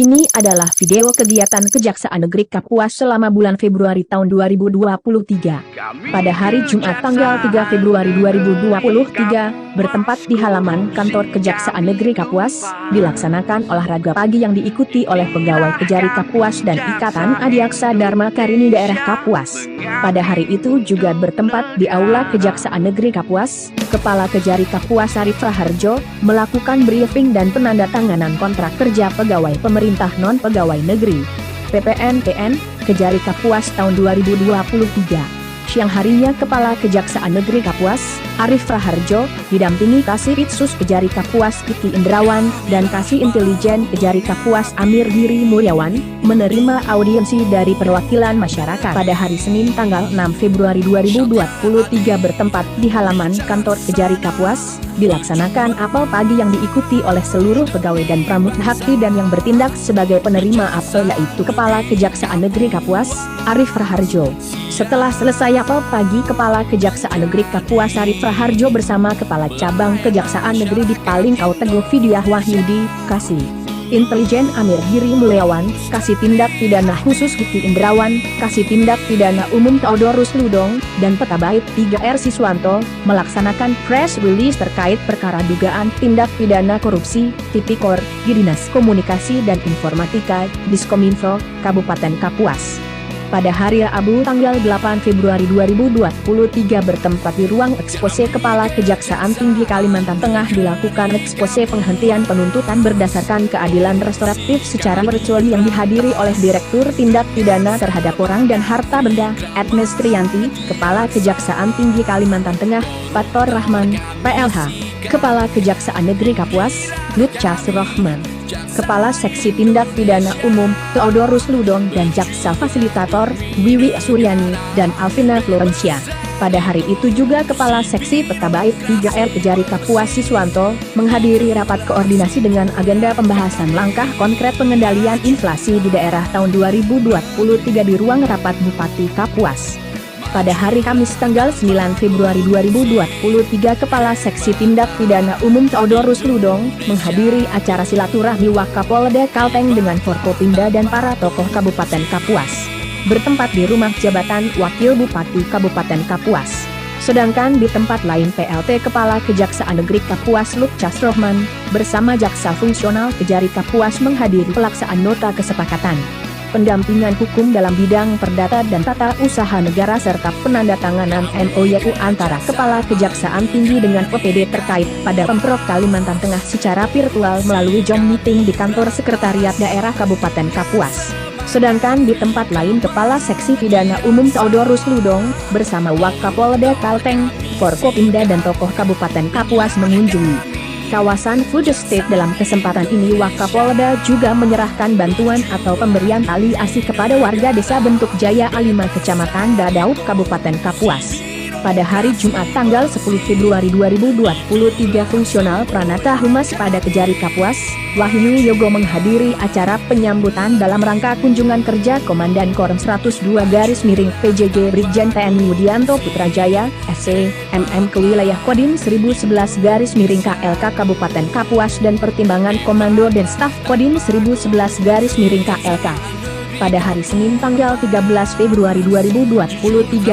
Ini adalah video kegiatan Kejaksaan Negeri Kapuas selama bulan Februari tahun 2023. Pada hari Jumat tanggal 3 Februari 2023, bertempat di halaman kantor Kejaksaan Negeri Kapuas, dilaksanakan olahraga pagi yang diikuti oleh pegawai Kejari Kapuas dan Ikatan Adiaksa Dharma Karini daerah Kapuas. Pada hari itu juga bertempat di Aula Kejaksaan Negeri Kapuas, Kepala Kejari Kapuas Arif Raharjo melakukan briefing dan penandatanganan kontrak kerja pegawai pemerintah non-pegawai negeri (PPNPN) Kejari Kapuas tahun 2023. Siang harinya Kepala Kejaksaan Negeri Kapuas, Arif Raharjo, didampingi Kasih Kejari Kapuas Kiki Indrawan, dan Kasih Intelijen Kejari Kapuas Amir Giri Mulyawan, menerima audiensi dari perwakilan masyarakat. Pada hari Senin tanggal 6 Februari 2023 bertempat di halaman kantor Kejari Kapuas, dilaksanakan apel pagi yang diikuti oleh seluruh pegawai dan pramugari dan yang bertindak sebagai penerima apel yaitu Kepala Kejaksaan Negeri Kapuas, Arif Raharjo. Setelah selesai apel pagi, Kepala Kejaksaan Negeri Kapuas Arif Raharjo bersama Kepala Cabang Kejaksaan Negeri di Palingkau Teguh Fidiah Wahyudi, Kasih Intelijen Amir Giri Mulyawan, Kasih Tindak Pidana Khusus Kiki Indrawan, Kasih Tindak Pidana Umum Theodorus Ludong, dan Petabait 3R Siswanto, melaksanakan press release terkait perkara dugaan tindak pidana korupsi, Tipikor, di Dinas Komunikasi dan Informatika, Diskominfo, Kabupaten Kapuas. Pada hari Rabu tanggal 8 Februari 2023 bertempat di ruang ekspose Kepala Kejaksaan Tinggi Kalimantan Tengah dilakukan ekspose penghentian penuntutan berdasarkan keadilan restoratif secara virtual yang dihadiri oleh Direktur Tindak Pidana Terhadap Orang dan Harta Benda, Agnes Triyanti, Kepala Kejaksaan Tinggi Kalimantan Tengah, Fathur Rahman, PLH, Kepala Kejaksaan Negeri Kapuas, Lutca Surahman, Kepala Seksi Tindak Pidana Umum, Theodorus Ludong dan Jaksa Fasilitator, Wiwi Suryani, dan Alvina Florencia. Pada hari itu juga Kepala Seksi Petabait 3R Kejari Kapuas Siswanto, menghadiri rapat koordinasi dengan agenda pembahasan langkah konkret pengendalian inflasi di daerah tahun 2023 di ruang rapat Bupati Kapuas. Pada hari Kamis tanggal 9 Februari 2023 Kepala Seksi Tindak Pidana Umum Theodorus Ludong menghadiri acara silaturahmi Wakapolda Kalteng dengan Forkopimda dan para tokoh Kabupaten Kapuas. Bertempat di rumah jabatan Wakil Bupati Kabupaten Kapuas. Sedangkan di tempat lain PLT Kepala Kejaksaan Negeri Kapuas Lutca Surahman bersama Jaksa Fungsional Kejari Kapuas menghadiri pelaksanaan nota kesepakatan pendampingan hukum dalam bidang perdata dan tata usaha negara serta penandatanganan MOU antara Kepala Kejaksaan Tinggi dengan OPD terkait pada Pemprov Kalimantan Tengah secara virtual melalui Zoom meeting di kantor Sekretariat Daerah Kabupaten Kapuas. Sedangkan di tempat lain Kepala Seksi Pidana Umum Theodorus Ludong bersama Wakapolda Kalteng, Forkopimda dan tokoh Kabupaten Kapuas mengunjungi kawasan Food Estate. Dalam kesempatan ini Wakapolda juga menyerahkan bantuan atau pemberian tali asi kepada warga desa Bentuk Jaya A5 Kecamatan Dadaup Kabupaten Kapuas. Pada hari Jumat tanggal 10 Februari 2023 Fungsional Pranata Humas pada Kejari Kapuas, Wahyu Yogo menghadiri acara penyambutan dalam rangka kunjungan kerja Komandan Korem 102 PJG Brigjen TNI Mudianto Putrajaya, SC, MM ke wilayah Kodim 1011 KLK Kabupaten Kapuas dan pertimbangan Komando dan Staf Kodim 1011 KLK. Pada hari Senin tanggal 13 Februari 2023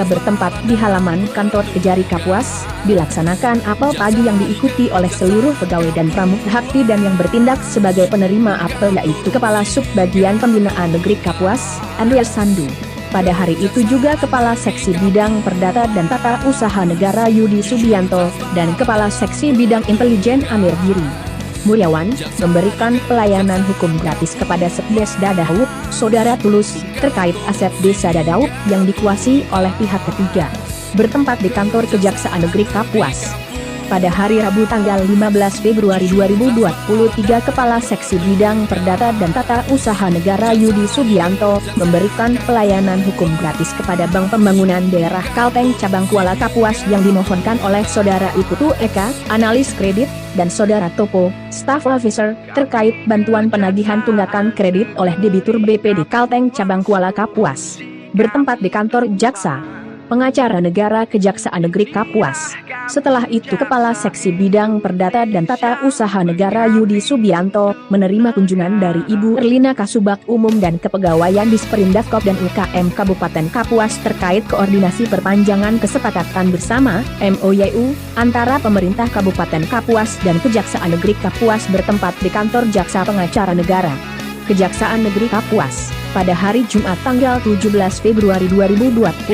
bertempat di halaman kantor Kejari Kapuas, dilaksanakan apel pagi yang diikuti oleh seluruh pegawai dan pramugari dan yang bertindak sebagai penerima apel yaitu Kepala Subbagian Pembinaan Negeri Kapuas, Andreas Sandu. Pada hari itu juga Kepala Seksi Bidang Perdata dan Tata Usaha Negara Yudi Subianto dan Kepala Seksi Bidang Intelijen Amir Giri Mulyawan memberikan pelayanan hukum gratis kepada Sekdes Dadaup, Saudara Tulus, terkait aset Desa Dadaup yang dikuasai oleh pihak ketiga. Bertempat di kantor Kejaksaan Negeri Kapuas. Pada hari Rabu tanggal 15 Februari 2023 Kepala Seksi Bidang Perdata dan Tata Usaha Negara Yudi Subianto memberikan pelayanan hukum gratis kepada Bank Pembangunan Daerah Kalteng Cabang Kuala Kapuas yang dimohonkan oleh Saudara Ikutu Eka, Analis Kredit, dan Saudara Topo, Staff Officer, terkait bantuan penagihan tunggakan kredit oleh debitur BPD Kalteng Cabang Kuala Kapuas. Bertempat di kantor Jaksa Pengacara Negara Kejaksaan Negeri Kapuas. Setelah itu Kepala Seksi Bidang Perdata dan Tata Usaha Negara Yudi Subianto menerima kunjungan dari Ibu Erlina Kasubag Umum dan Kepegawaian Disperindak dan UKM Kabupaten Kapuas terkait koordinasi perpanjangan kesepakatan bersama MOU antara pemerintah Kabupaten Kapuas dan Kejaksaan Negeri Kapuas bertempat di kantor Jaksa Pengacara Negara Kejaksaan Negeri Kapuas. Pada hari Jumat tanggal 17 Februari 2023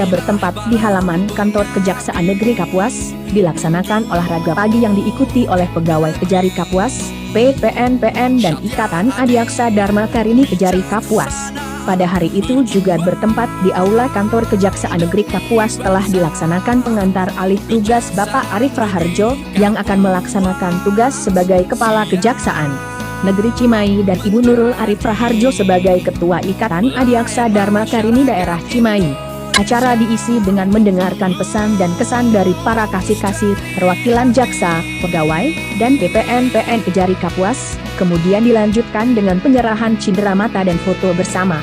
bertempat di halaman kantor Kejaksaan Negeri Kapuas, dilaksanakan olahraga pagi yang diikuti oleh pegawai Kejari Kapuas, PPNPN dan Ikatan Adiaksa Dharma Karini Kejari Kapuas. Pada hari itu juga bertempat di Aula Kantor Kejaksaan Negeri Kapuas telah dilaksanakan pengantar alih tugas Bapak Arif Raharjo yang akan melaksanakan tugas sebagai Kepala Kejaksaan Negeri Cimahi dan Ibu Nurul Arif Raharjo sebagai Ketua Ikatan Adiaksa Dharma Karini Daerah Cimahi. Acara diisi dengan mendengarkan pesan dan kesan dari para kasih-kasih, perwakilan jaksa, pegawai, dan PPNPN Kejari Kapuas, kemudian dilanjutkan dengan penyerahan cindera mata dan foto bersama.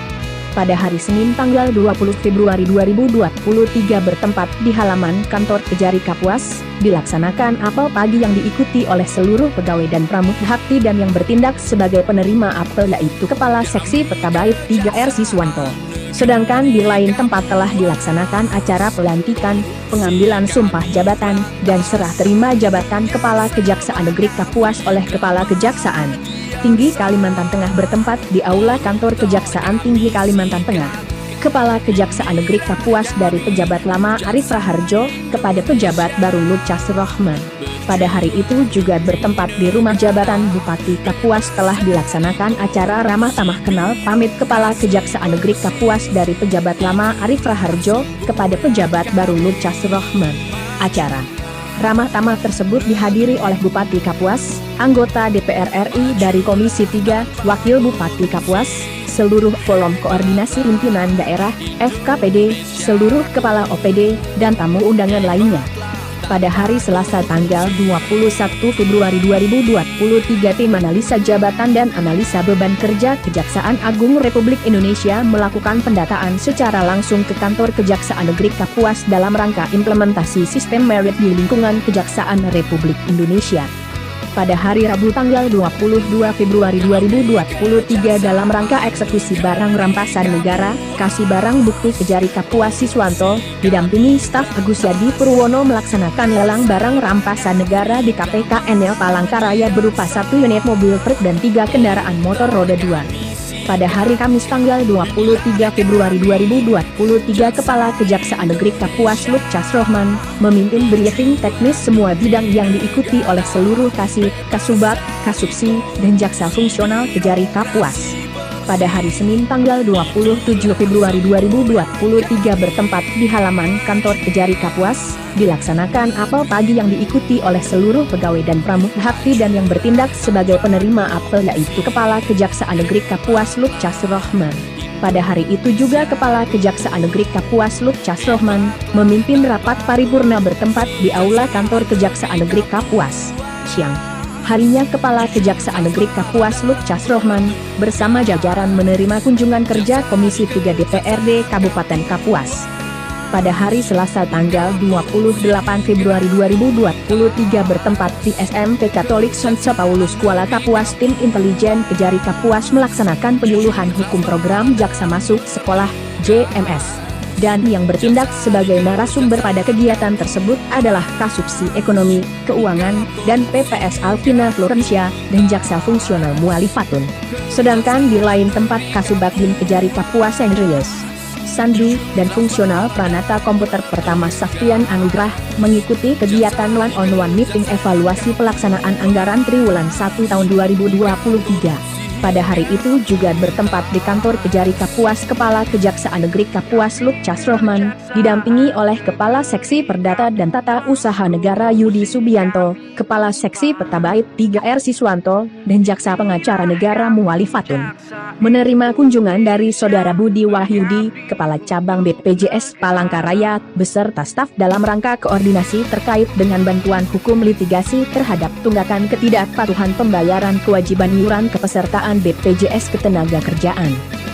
Pada hari Senin tanggal 20 Februari 2023 bertempat di halaman kantor Kejari Kapuas, dilaksanakan apel pagi yang diikuti oleh seluruh pegawai dan pramugahakti dan yang bertindak sebagai penerima apel yaitu Kepala Seksi Petabait 3R Siswanto. Sedangkan di lain tempat telah dilaksanakan acara pelantikan, pengambilan sumpah jabatan, dan serah terima jabatan Kepala Kejaksaan Negeri Kapuas oleh Kepala Kejaksaan Tinggi Kalimantan Tengah bertempat di Aula Kantor Kejaksaan Tinggi Kalimantan Tengah. Kepala Kejaksaan Negeri Kapuas dari pejabat lama Arif Raharjo kepada pejabat baru Lucas Rohman. Pada hari itu juga bertempat di rumah jabatan Bupati Kapuas telah dilaksanakan acara ramah tamah kenal pamit Kepala Kejaksaan Negeri Kapuas dari pejabat lama Arif Raharjo kepada pejabat baru Lucas Rohman. Acara ramah tamah tersebut dihadiri oleh Bupati Kapuas, anggota DPR RI dari Komisi 3, Wakil Bupati Kapuas, seluruh kolom koordinasi pimpinan daerah, FKPD, seluruh kepala OPD, dan tamu undangan lainnya. Pada hari Selasa tanggal 21 Februari 2023 tim analisa jabatan dan analisa beban kerja Kejaksaan Agung Republik Indonesia melakukan pendataan secara langsung ke kantor Kejaksaan Negeri Kapuas dalam rangka implementasi sistem merit di lingkungan Kejaksaan Republik Indonesia. Pada hari Rabu tanggal 22 Februari 2023 dalam rangka eksekusi barang rampasan negara, kasih barang bukti Kejari Kapuas Siswanto, didampingi staf Agus Yadi Purwono melaksanakan lelang barang rampasan negara di KPKNL Palangkaraya berupa 1 unit mobil truk dan 3 kendaraan motor roda 2. Pada hari Kamis tanggal 23 Februari 2023 Kepala Kejaksaan Negeri Kapuas Lucas Rohman memimpin briefing teknis semua bidang yang diikuti oleh seluruh kasih, kasubag, kasubsi, dan jaksa fungsional Kejari Kapuas. Pada hari Senin tanggal 27 Februari 2023 bertempat di halaman kantor Kejari Kapuas, dilaksanakan apel pagi yang diikuti oleh seluruh pegawai dan pramugahakti dan yang bertindak sebagai penerima apel yaitu Kepala Kejaksaan Negeri Kapuas Lucas Rohman. Pada hari itu juga Kepala Kejaksaan Negeri Kapuas Lucas Rohman memimpin rapat paripurna bertempat di Aula Kantor Kejaksaan Negeri Kapuas. Siang harinya Kepala Kejaksaan Negeri Kapuas Lucas Rohman bersama jajaran menerima kunjungan kerja Komisi 3 DPRD Kabupaten Kapuas. Pada hari Selasa tanggal 28 Februari 2023 bertempat di SMP Katolik Santo Paulus Kuala Kapuas, tim intelijen Kejari Kapuas melaksanakan penyuluhan hukum program Jaksa Masuk Sekolah JMS. Dan yang bertindak sebagai narasumber pada kegiatan tersebut adalah Kasubsi Ekonomi, Keuangan, dan PPS Alvina Florencia, dan Jaksa Fungsional Mualifatun. Sedangkan di lain tempat Kasubagdim Kejari Kapuas Andreas Sandu, dan Fungsional Pranata Komputer Pertama Saftian Anugrah, mengikuti kegiatan one-on-one meeting evaluasi pelaksanaan anggaran triwulan 1 tahun 2023. Pada hari itu juga bertempat di kantor Kejari Kapuas Kepala Kejaksaan Negeri Kapuas Lucas Rohman, didampingi oleh Kepala Seksi Perdata dan Tata Usaha Negara Yudi Subianto, Kepala Seksi Petabait 3R Siswanto, dan Jaksa Pengacara Negara Mualifatun. Menerima kunjungan dari Saudara Budi Wahyudi, Kepala Cabang BPJS Palangkaraya, beserta staf dalam rangka koordinasi terkait dengan bantuan hukum litigasi terhadap tunggakan ketidakpatuhan pembayaran kewajiban iuran kepesertaan BPJS Ketenagakerjaan.